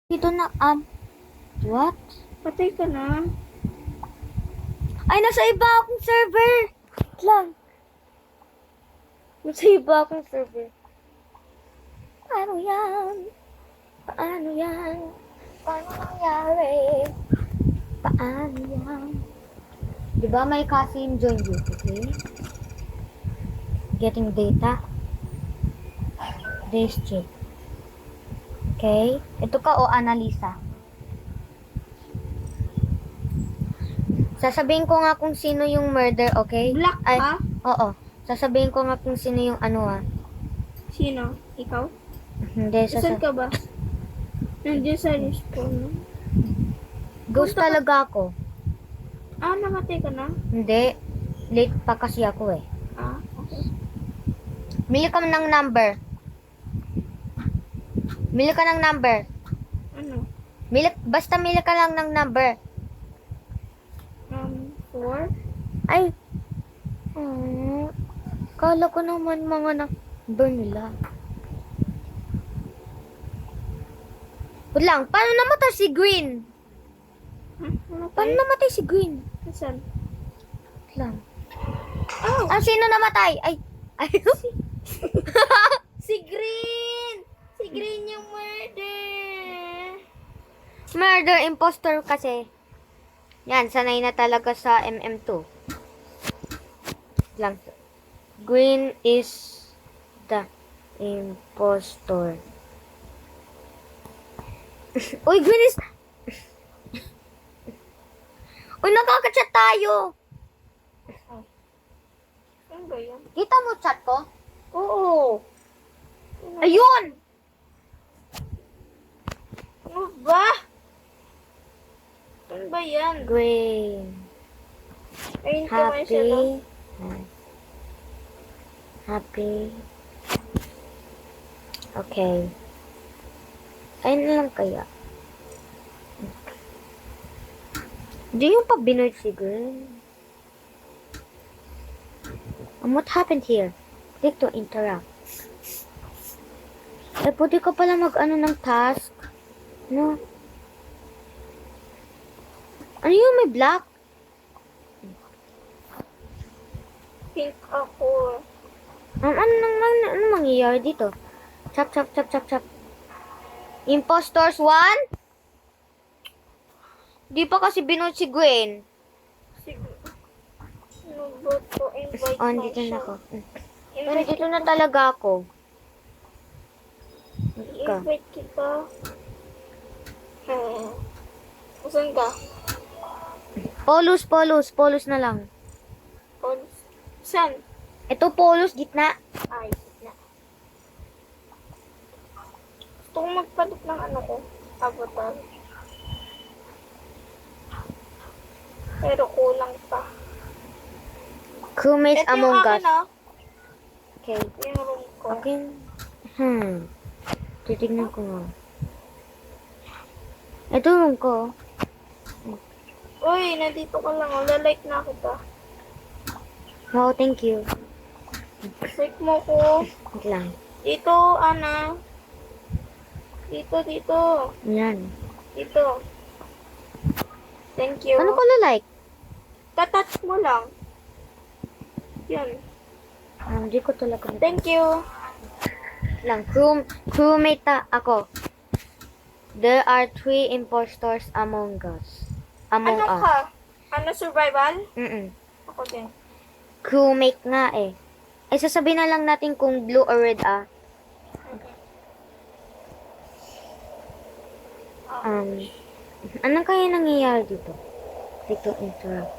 Dito na, what? Patay ka na. Ay, nasa iba akong server. Wait lang. Nasa iba akong server. Paano yan? Paano yan? Paano nangyari? Paano yan? Diba may cousin join you, okay? Getting data. District. Okay? Ito ka o Annalisa. Sasabihin ko nga kung sino yung murder, okay? Black Ay, ka? oo. Sasabihin ko nga kung sino yung Sino? Ikaw? Hindi, Saan ka ba? Nandiyan sa respawn. Ghost talaga ako. Namatay ka na? Hindi. Late pa kasi ako eh. Okay. Mili ka ng number. Mili ka ng number. Ano? Basta mili ka lang ng number. 4? Ay. Kala ko naman mga number nila. Wait lang, paano namatay si Green? Paano namatay si Green? Saan? Wait lang. Oh! Sino namatay? Ay. Si Green! Si Green yung murder! Murder imposter kasi. Yan, sanay na talaga sa MM2. Lang. Green is the impostor. Uy, Green is... Uy, nakaka-chat tayo. Ano ba yan? Kita mo chat ko? Oo! Ayun! Ano ba? Ano ba yan? Green. Ayun ka man siya to. Happy. Okay. Ayun na lang kaya. Di yung pa binoy si Green. What happened here? Click to interact. Eh, pwede ka pala mag-ano ng task. No? Ano yung may black? Pink ako. Ano mangyayari dito? Chop, chop, chop, chop, chop. Impostors 1? Di pa kasi binoy si Gwen. Sige. Ano ba to? Invite Dito na ako. Pero Invite dito na talaga ako. Ka. invite kita. Saan ka? Polos na lang. Saan? Ito, polos, gitna. Ay, na. Gusto kong magpalit ng ano ko. Avatar. Pero kulang pa. Crewmates Ito yung Among Us. akin, oh. Okay. Yung room ko. Okay. Titignan ko nga. Ito room ko. Uy, nandito ka lang. Lalike na kita. Wow, thank you. Like mo ko. Wait lang. Dito, Ana. Dito. Yan. Dito. Thank you. Ano ko like? Tatouch mo lang. Yan. Hindi ko talaga. Thank you. Lang. Crewmate ako. There are 3 impostors among us. Among Ano us. ka? Ano, survival? Ako din. Crewmate nga eh. Ay, sasabihin na lang natin kung blue or red Ano kaya nangyayari dito? Dito interact.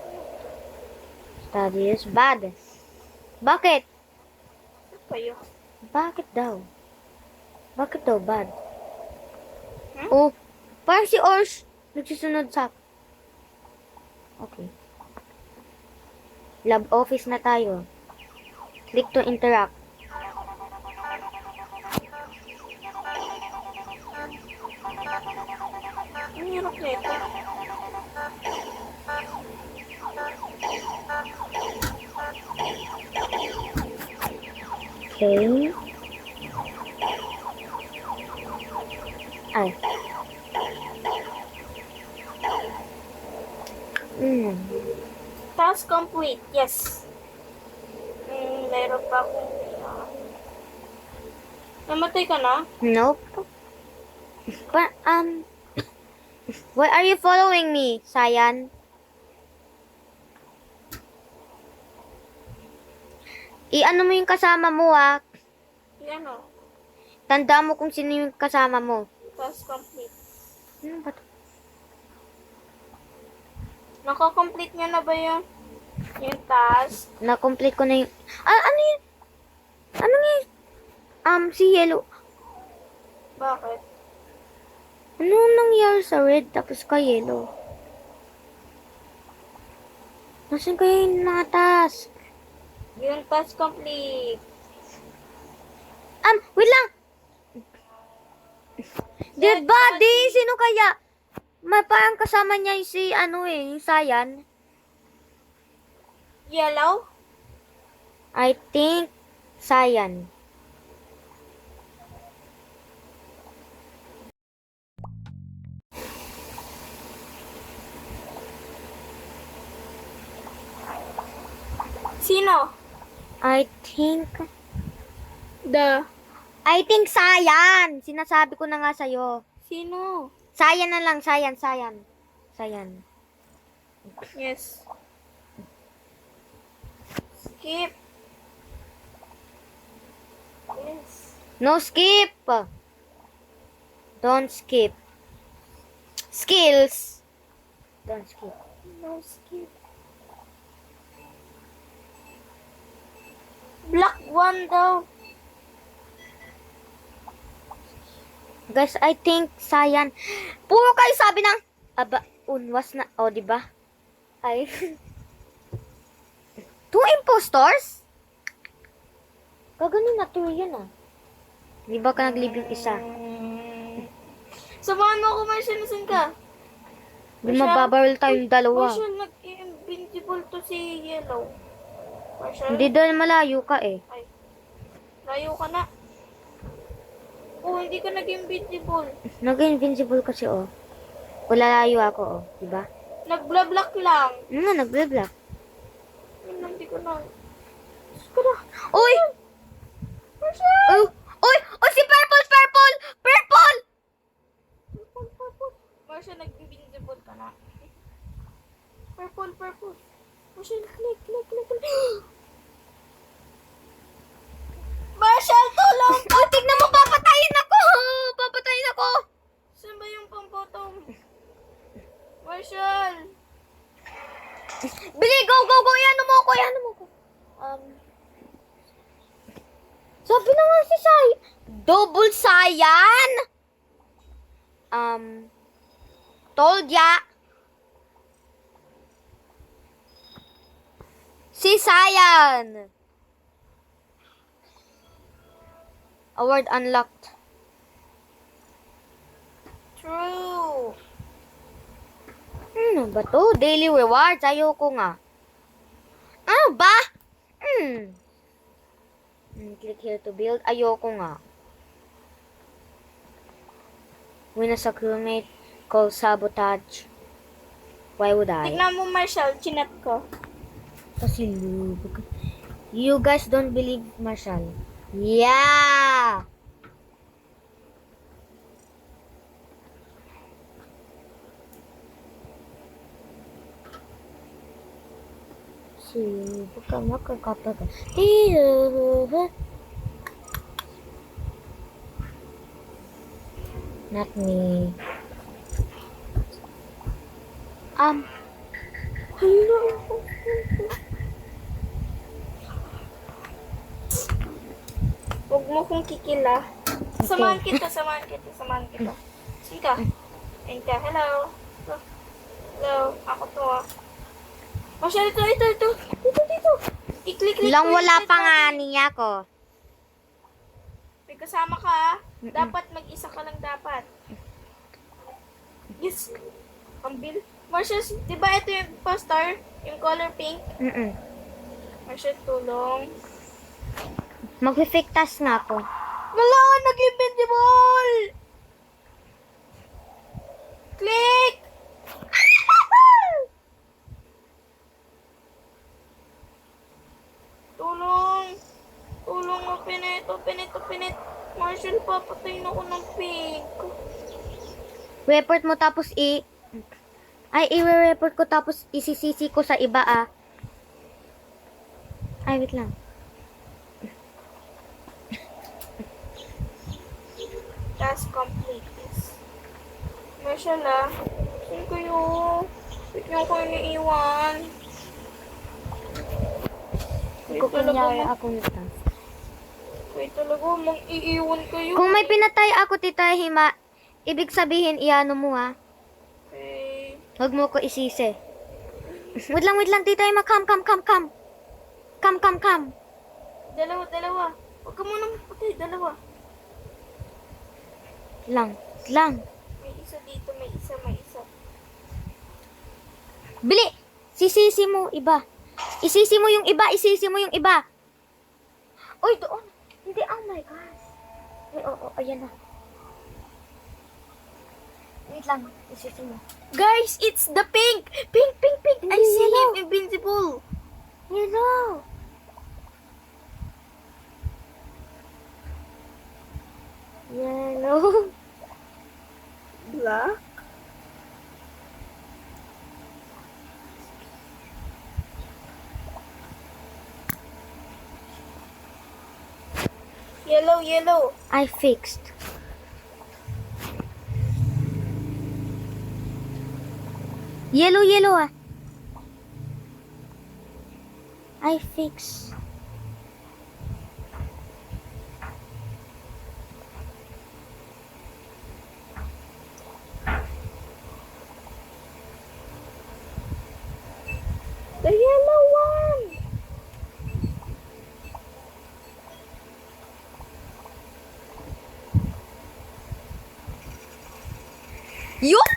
Studies bad. Bakit? Ano kayo? Bakit daw? Bakit daw bad? Hmm? Oh, parang si Ors nagsusunod sa... Okay. Lab office na tayo. Click to interact. Ang hirap na ito. Okay. Ay. Task complete. Yes. Meron pa akong... namatay ka na? Nope. Why are you following me, Sayan? I-ano mo yung kasama mo, ah. Yan o. Tanda mo kung sino yung kasama mo. Task complete. Ano ba to? Nakakomplete niya na ba yung task? Na-complete ko na yung... ano yun? Ano yun? Si Yellow. Bakit? Ano nangyari sa red tapos ka yellow? Nasaan kaya yung mga task? Yung task complete. Wait lang! Dead body! Sino kaya? May parang kasama niya yung yung Sayan. Yellow? I think Sayan. Sino? I think Sayan! Sinasabi ko na nga sa'yo. Sino? Sayan na lang, Sayan. Yes. Skip. Yes. No skip! Don't skip. Skills. Don't skip. No skip. Black one daw. Guys, I think Sayan. Puro kayo sabi ng unwas na. O, di ba? Ay. 2 impostors? Gaganon na 2 yun, ah. Di ba ka nag-leave yung isa? Samahan mo ako, Marshall. Nasan ka? Di mababaril tayong dalawa. Marshall, nag-invincible to si Yellow. Marshall? Hindi doon malayo ka eh. Ay. Layo ka na. Oh, hindi ka nag-invincible. Nag-invincible kasi, oh. Wala layo ako, oh. Di ba? Nag-block lang. Nag-block. Hindi ko na. Uy! Marshall! Uy! Si Purple! Marshall, nag-invincible ka na. Purple. Marshall, click. Marshall, tulong! Oh, tignan mo! Papatayin ako! Saan ba yung pang-bottom? Marshall! Bili! Go! Iano mo ko! Sabi na nga si Sayan. Double Sayan! Told ya. Si Sayan. Award unlocked. True. Ano ba to? Daily rewards. Ayoko nga. Ano ba? Click here to build. Ayoko nga. Win as a crewmate. Call sabotage. Why would I? Tignan mo, Marshall. Chinat ko. Kasi lubog. You guys don't believe Marshall. Yeah! Lubog ka makakapag. Not me. Hello. Huwag mo kong kikila. Samahan kita. Saan ka? Ayun ka. Hello. Ako to ah. Marshall, ito. Dito. I-click. Lang wala pa nga niya ko. May kasama ka ah. Dapat mag-isa ka lang dapat. Yes. Ambil. Marshall, di ba ito yung poster? Yung color pink? Marshall, tulong. Mag-fake task nga ako. Wala! Nag-invincible! Click! open it. Marshall, papatayin ako ng pig. Report mo tapos i-report ko tapos isisisi ko sa iba ah. Ay, wait lang. Task complete. Marshall ah. Saan kayo? Wait niyo ako iniiwan. Wait Kukunyari talaga, ako nito. wait talaga, mag-iiwan kayo. Kung may pinatay ako, Tita Hima, ibig sabihin, iano mo ha. Okay. Huwag mo ko isisi. Wait lang, Tita Hima. Come. Dalawa. Huwag ka muna magpatay, dalawa. Lang. May isa dito, may isa. Bili! Sisisi mo, iba. Isisi mo yung iba. Uy, doon. Hindi, oh my gosh. Ay, oo, ayan na. Wait lang, isisi mo. Guys, it's the pink! Pink! I see him, invincible! Yellow. Yellow. Black? Yellow. I fixed. Yellow ah. I fix. The yellow one! Yun!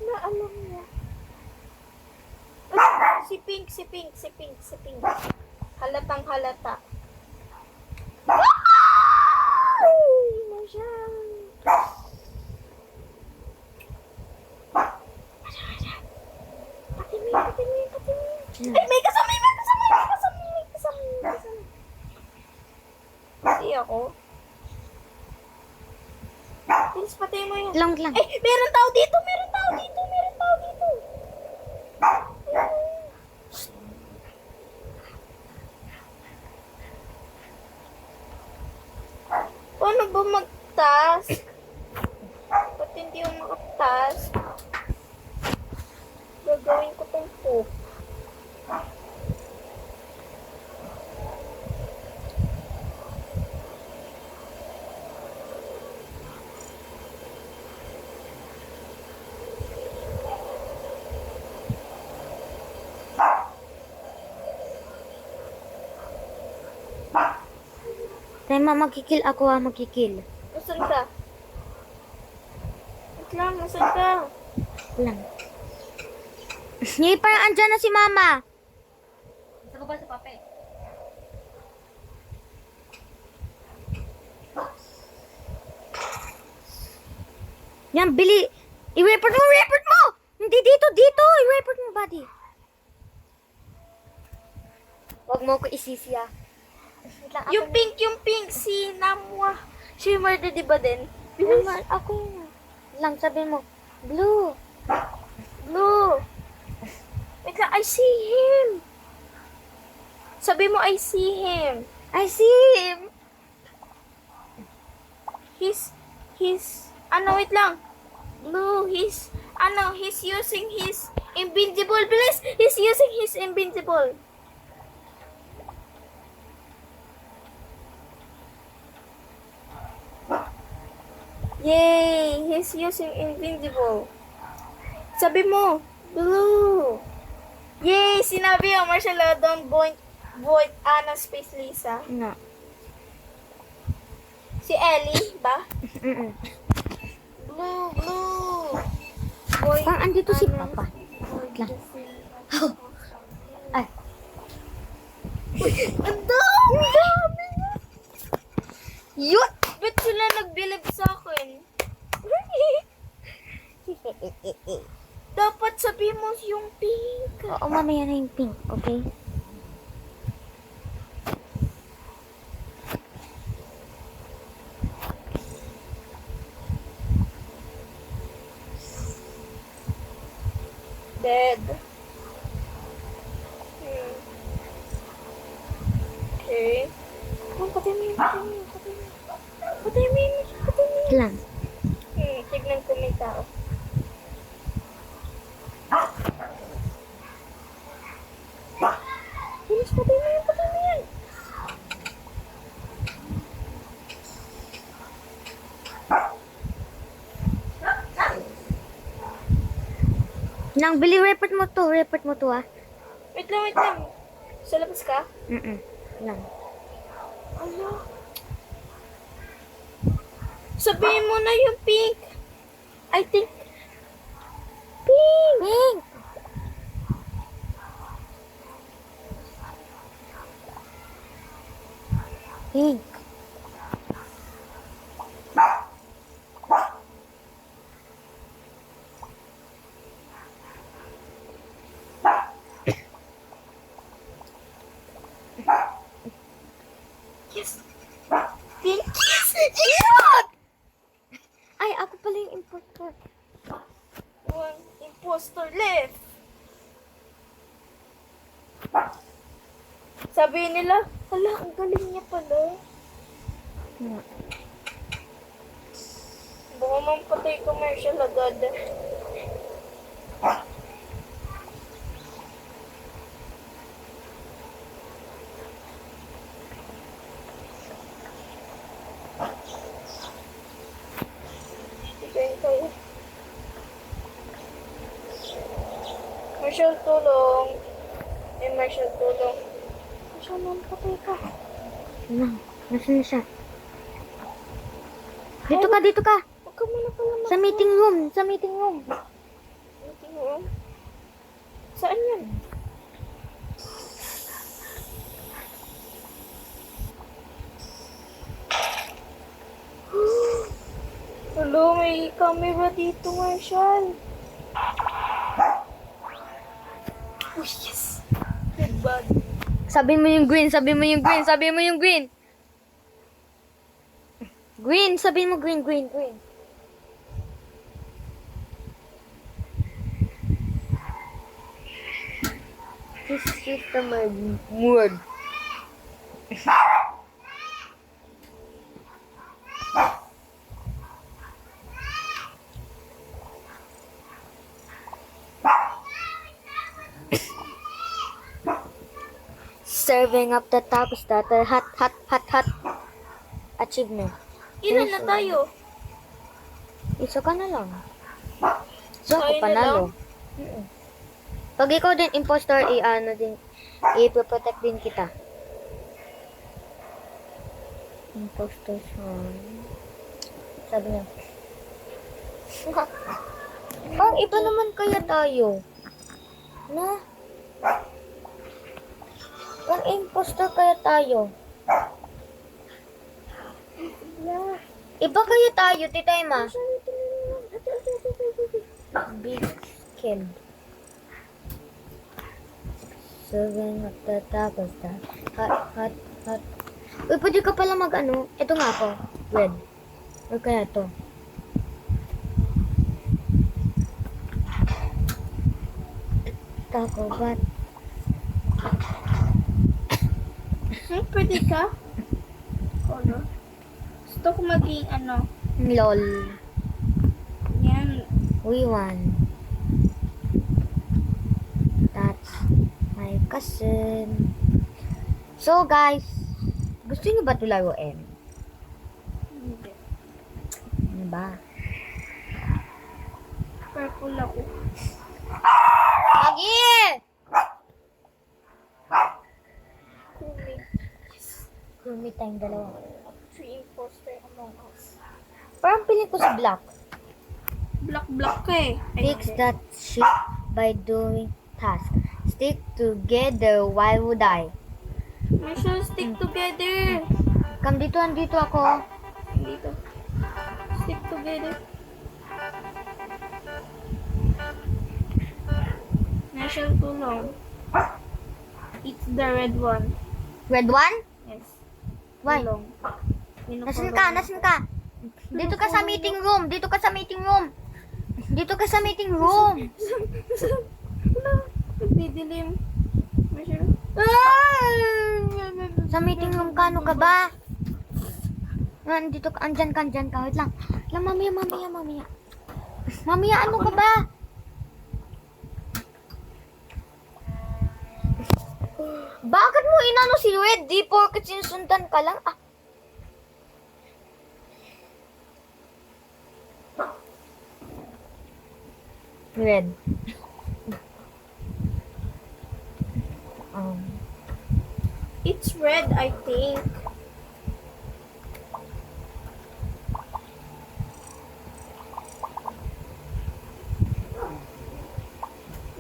Naalam niya. Si Pink. Halatang halata. Patingin. Ay, may kasama. Pati ako. Please, patayin mo yun. Lang. Eh, meron tao dito. Paano ba mag-task? Ba't hindi yung mag-task? Gagawin ko tong poop. Tema, magkikil ako ha, magkikil. Nasaan ka? Wait lang, nasaan ka? Lang. Yay, parang andyan na si Mama. Sa baba sa pape. Yan, bili. I-report mo! Hindi dito. I-report mo, buddy. Huwag mo ko isisi ah. Yung pink, si Namwa. Siya yung murder, di ba din? Naman, ako yun. Lang, sabi mo, blue. Wait lang, I see him. Sabi mo, I see him. I see him. He's, wait lang. Blue, he's using his invincible. Please, he's using his invincible. Yay! He's using invincible. Sabi mo, blue. Yay! Sinabi yung Marshall, don't void Anna space Lisa. No. Si Ellie ba? Mm-mm. Blue. Void Parang andito si Anna. Papa. Void lang. Lisa. Ay. Ang dami! Yun! Ba't sila nag-believe sa akin? Dapat sabi mo yung pink. Oo, mamaya na yung pink, okay? Dead. Okay. Oh, patay mo yun, patay mo yun, patay mo yun. Patay mo yun, patay mo yun. Lang. Tignan ko may tao. Bilis, patay mo yun, patay mo yun. Nang, bili, report mo to, ah. Wait lang, wait lang. Sa labas ka? Lang. Ano? Sabihin mo na yung pink. I think. Pink! Pink! Pink. Yes! Pink! Yes! Yes! Ay, ako pala yung impostor. One imposter left. Sabihin nila, hala, ang galing niya pala. Baka mampatay commercial agad. Kayo. Marshall, tulong. Marshall, tulong. Marshall, mampatay ka. Lang, nasan na siya? Dito ka. Huwag ka muna pala Sa meeting room. Meeting room? Saan yan? Hello, may camera dito, Marshall. Oh, yes! Good bad. Sabi mo yung green. Green, sabi mo green. This is my mood. Serving up the top starter. Hot. Achievement. Ilan na tayo? Isa ka na lang. So, ako Tayo na panalo. Pag ikaw din impostor, i-protect din kita. Impostor siya. Sabi niya. Parang iba naman kaya tayo. Na? Parang impostor kaya tayo. Iba kaya tayo, Tita Emma. Big kill. Serving up the top of the hot. Uy, pwede ka pala ito nga ako. Red. Or kaya to. Taco bat. Pwede ka? Ano? Gusto ko maging LOL. yan. We won. That's my cousin. So guys, gusto niyo ba ito laruin? Hindi. Ano ba? Purple ako. Lagi! Kumig. Kumit tayong dalawa. 3 imposter among us. Parang piling ko si Black. Black ka eh. Ay, Fix hindi. that shit by doing task. Stick together, why would I? We should stick together. Come dito, andito ako. Dito. Stick together. Marshall, tulong. It's the red one. Red one? Yes. Why? Tulong. Nasaan ka? Nasaan ka? Dito ka sa meeting room. Dito ka sa meeting room. Dito ka sa meeting room. Wala. Nagdidilim. Marshall. Sa meeting room ka, ano ka ba? Dito ka, andyan ka. Wait lang. Mamaya. Mamaya, ano ka ba? Bakit mo inano si Red? Di porket sinusundan ka lang. Ah. Red. It's red, I think.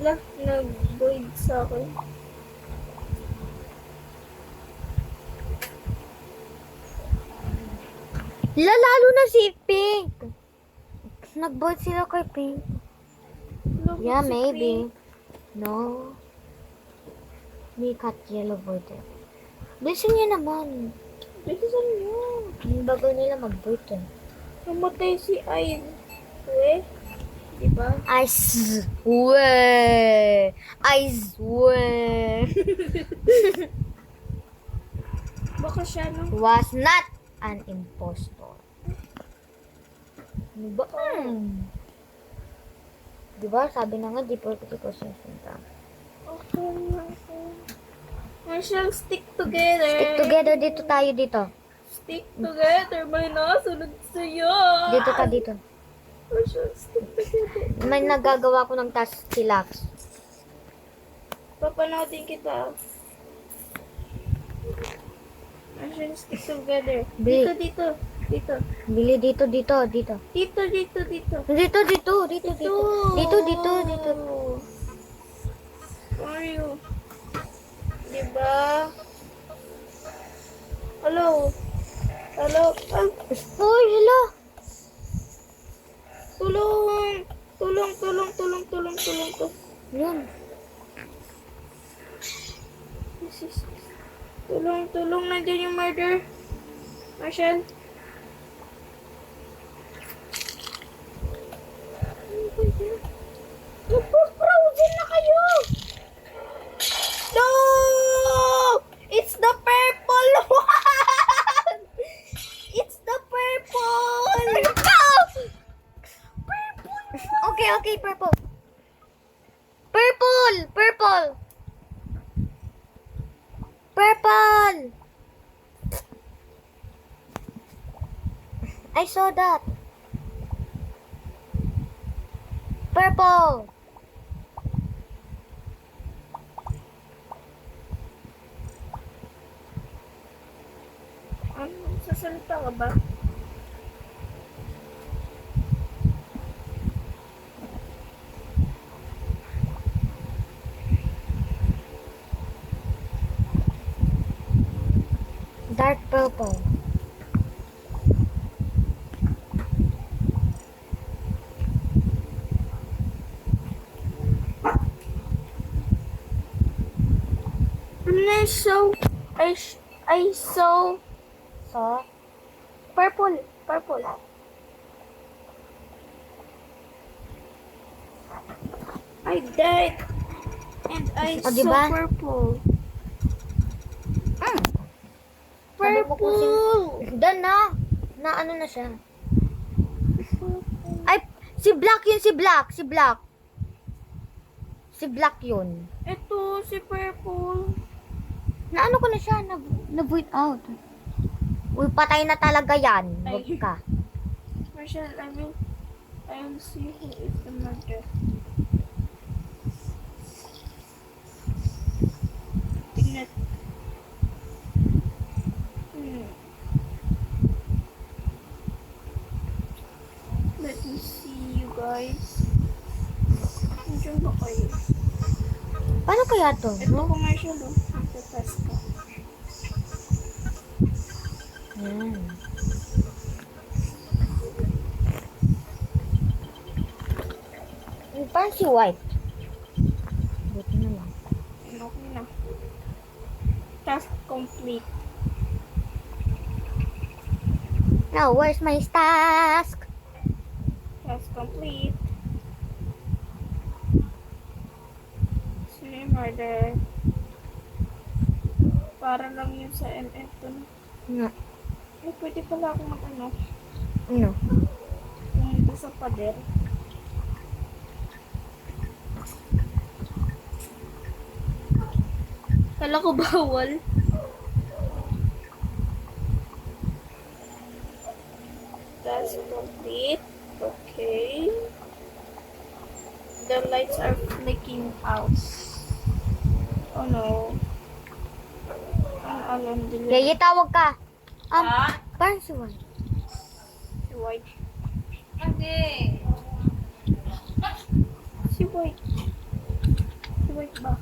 Lah, nag-void sa akin. Lalo na si Pink. Nag-vote sila kay Pink. Look, Yeah, si maybe. Pink. No. Me cut yellow voted. Listen niya naman. Bilisan nyo. Ang bagal nila mag-vote eh. Namatay si Ayn. We? Diba? Ice. Baka siya, no? Was not an impostor. Ano ba? Diba? Sabi na nga, di porket ikaw sinusundan. Okay. Marshall, stick together. Stick together dito tayo dito. Stick together. May nasunod sa'yo. Dito ka dito. Marshall, stick together. May nagagawa ko ng task si Lax. Papanoodin kita. Marshall, stick together. Bi- Dito. Bili dito. Dito. Dito. Where are you? Diba? Hello? Ay, Uy, hello. tulong. Yan. Tulong, nandiyan yung murder. Marshall? Nagpo-frozen na kayo! No! It's the purple one! It's the purple! Okay, purple. Purple. I saw that. Purple. Ano? Sasalita ka ba? Dark purple. I saw So, purple. I died and I Oh, saw diba? purple. sabi mo kung done na. Na ano na siya. Ay, si Black yun, si Black. Si Black yun. Ito, si purple. Na ano ko na siya, na-void out. Uy, patay na talaga yan. Huwag ka. Marshall, I will see who is the murderer. Tingnan. Let me see you guys. Nandiyan ba kayo? Paano kaya to? Ito ko, Marshall, oh. Nagtatas ka. Yan. Parang si White. Task complete. Now, where's my task? Task complete. Sino yung murder? Para lang yun sa MF to. Nga. Eh, pwede pala akong mag-ano. Ano? Pumunta sa pader. Kala ko bawal. That's complete. Okay. The lights are flicking out. Oh no. Ang alam din. Yaya, tawag ka. Ah? Parang si Juan. Si White. Hindi. Si White. Si White ba?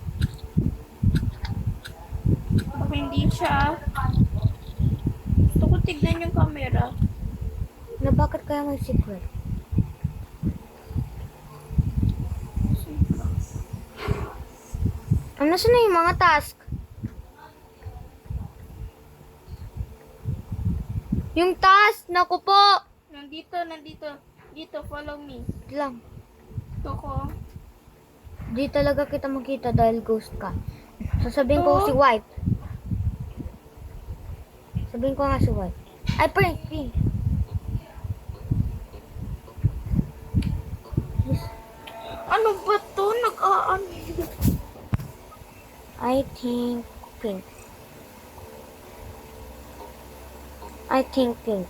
Baka hindi siya. Gusto ko tignan yung camera. Na bakit kaya may secret? Ano saan na yung mga task? Yung task, naku po. Nandito. Dito, follow me. Wait lang. Ito ko. Di talaga kita makita dahil ghost ka. Sasabihin ko Oh. si White. Sabihin ko nga si White. Ay, prank. Ano ba to? Nag-aan. I think pink. I think pink.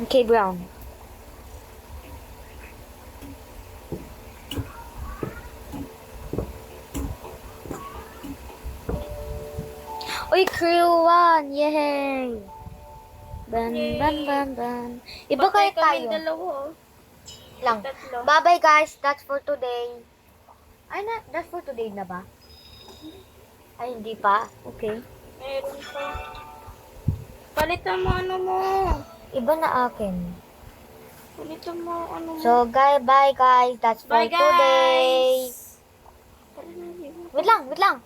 Okay, brown. Uy, crew 1! Yay! Ban, Yay! ban, ban, ban. Iba Patay kayo kaming tayo. dalawa. Lang. Tatlo. Bye-bye guys, that's for today. Ay na, that's for today na ba? Ay, hindi pa. Okay. Meron pa. Palitan mo ano mo. Iba na akin. Palitan mo ano mo. So, bye guys, that's for Bye today. guys! Tara na, di ba? Wait lang.